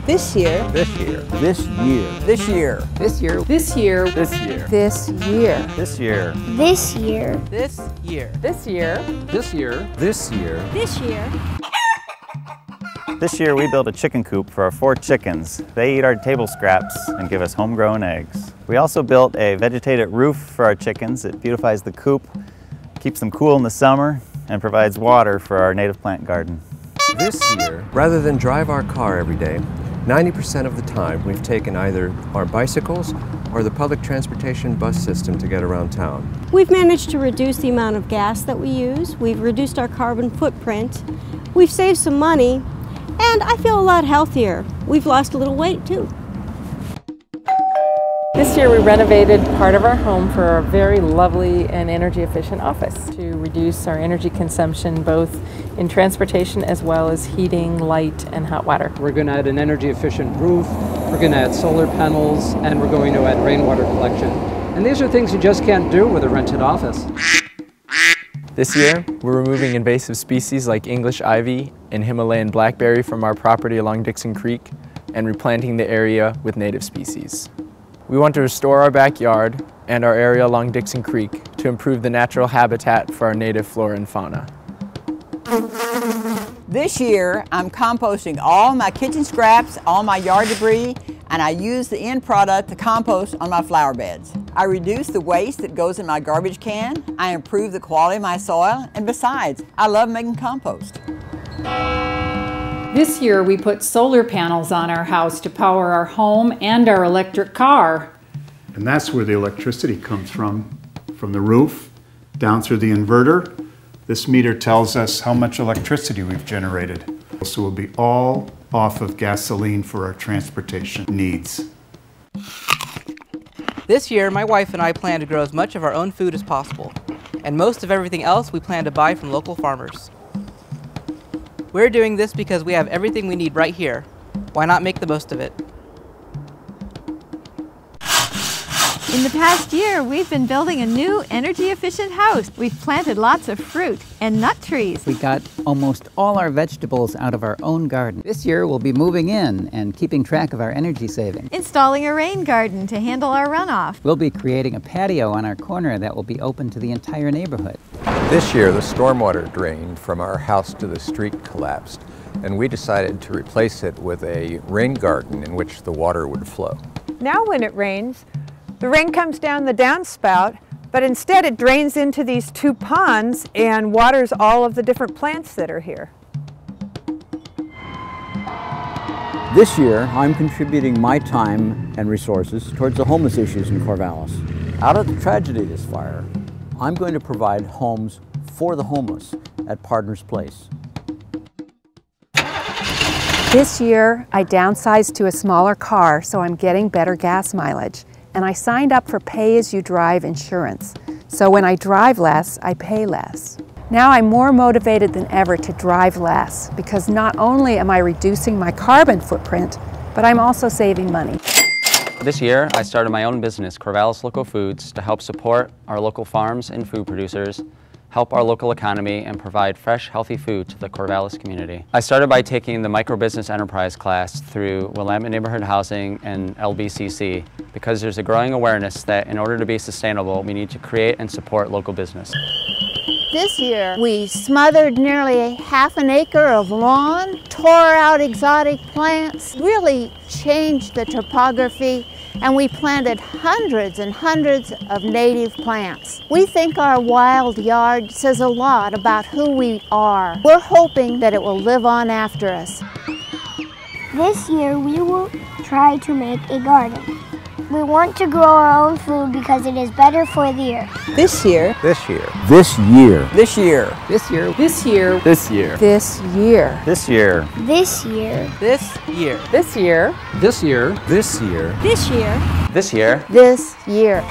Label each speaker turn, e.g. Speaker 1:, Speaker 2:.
Speaker 1: This year.
Speaker 2: This year. This year.
Speaker 1: This year.
Speaker 3: This year.
Speaker 4: This year.
Speaker 2: This year.
Speaker 1: This year.
Speaker 2: This year.
Speaker 5: This year.
Speaker 4: This year.
Speaker 3: This year.
Speaker 2: This year. This year.
Speaker 5: This year.
Speaker 6: This year we built a chicken coop for our 4 chickens. They eat our table scraps and give us homegrown eggs. We also built a vegetated roof for our chickens. It beautifies the coop, keeps them cool in the summer, and provides water for our native plant garden.
Speaker 7: This year, rather than drive our car every day, 90% of the time we've taken either our bicycles or the public transportation bus system to get around town.
Speaker 8: We've managed to reduce the amount of gas that we use. We've reduced our carbon footprint. We've saved some money, and I feel a lot healthier. We've lost a little weight too.
Speaker 3: This year we renovated part of our home for a very lovely and energy efficient office to reduce our energy consumption both in transportation as well as heating, light, and hot water.
Speaker 9: We're going to add an energy efficient roof, we're going to add solar panels, and we're going to add rainwater collection. And these are things you just can't do with a rented office.
Speaker 10: This year, we're removing invasive species like English ivy and Himalayan blackberry from our property along Dixon Creek and replanting the area with native species. We want to restore our backyard and our area along Dixon Creek to improve the natural habitat for our native flora and fauna.
Speaker 1: This year, I'm composting all my kitchen scraps, all my yard debris, and I use the end product to compost on my flower beds. I reduce the waste that goes in my garbage can, I improve the quality of my soil, and besides, I love making compost.
Speaker 4: This year we put solar panels on our house to power our home and our electric car.
Speaker 11: And that's where the electricity comes from the roof, down through the inverter. This meter tells us how much electricity we've generated. So we'll be all off of gasoline for our transportation needs.
Speaker 12: This year, my wife and I plan to grow as much of our own food as possible, and most of everything else we plan to buy from local farmers. We're doing this because we have everything we need right here. Why not make the most of it?
Speaker 13: In the past year, we've been building a new energy-efficient house. We've planted lots of fruit and nut trees.
Speaker 3: We got almost all our vegetables out of our own garden. This year we'll be moving in and keeping track of our energy saving.
Speaker 13: Installing a rain garden to handle our runoff.
Speaker 3: We'll be creating a patio on our corner that will be open to the entire neighborhood.
Speaker 7: This year, the stormwater drain from our house to the street collapsed, and we decided to replace it with a rain garden in which the water would flow.
Speaker 14: Now when it rains, the rain comes down the downspout, but instead it drains into these 2 ponds and waters all of the different plants that are here.
Speaker 2: This year, I'm contributing my time and resources towards the homeless issues in Corvallis. Out of the tragedy of this fire, I'm going to provide homes for the homeless at Partners Place.
Speaker 15: This year, I downsized to a smaller car, so I'm getting better gas mileage. And I signed up for pay-as-you-drive insurance. So when I drive less, I pay less. Now I'm more motivated than ever to drive less, because not only am I reducing my carbon footprint, but I'm also saving money.
Speaker 16: This year, I started my own business, Corvallis Local Foods, to help support our local farms and food producers, help our local economy, and provide fresh, healthy food to the Corvallis community. I started by taking the Micro-Business Enterprise class through Willamette Neighborhood Housing and LBCC, because there's a growing awareness that in order to be sustainable, we need to create and support local business.
Speaker 5: This year, we smothered nearly half an acre of lawn, tore out exotic plants, really changed the topography, and we planted hundreds and hundreds of native plants. We think our wild yard says a lot about who we are. We're hoping that it will live on after us.
Speaker 17: This year, we will try to make a garden. We want to grow our own food because it is better for the earth.
Speaker 1: This year.
Speaker 7: This year.
Speaker 2: This year.
Speaker 1: This year.
Speaker 3: This year.
Speaker 4: This year.
Speaker 2: This year.
Speaker 8: This year.
Speaker 6: This year.
Speaker 17: This year.
Speaker 12: This year.
Speaker 3: This year.
Speaker 9: This year.
Speaker 7: This year.
Speaker 8: This year.
Speaker 16: This year.
Speaker 5: This year.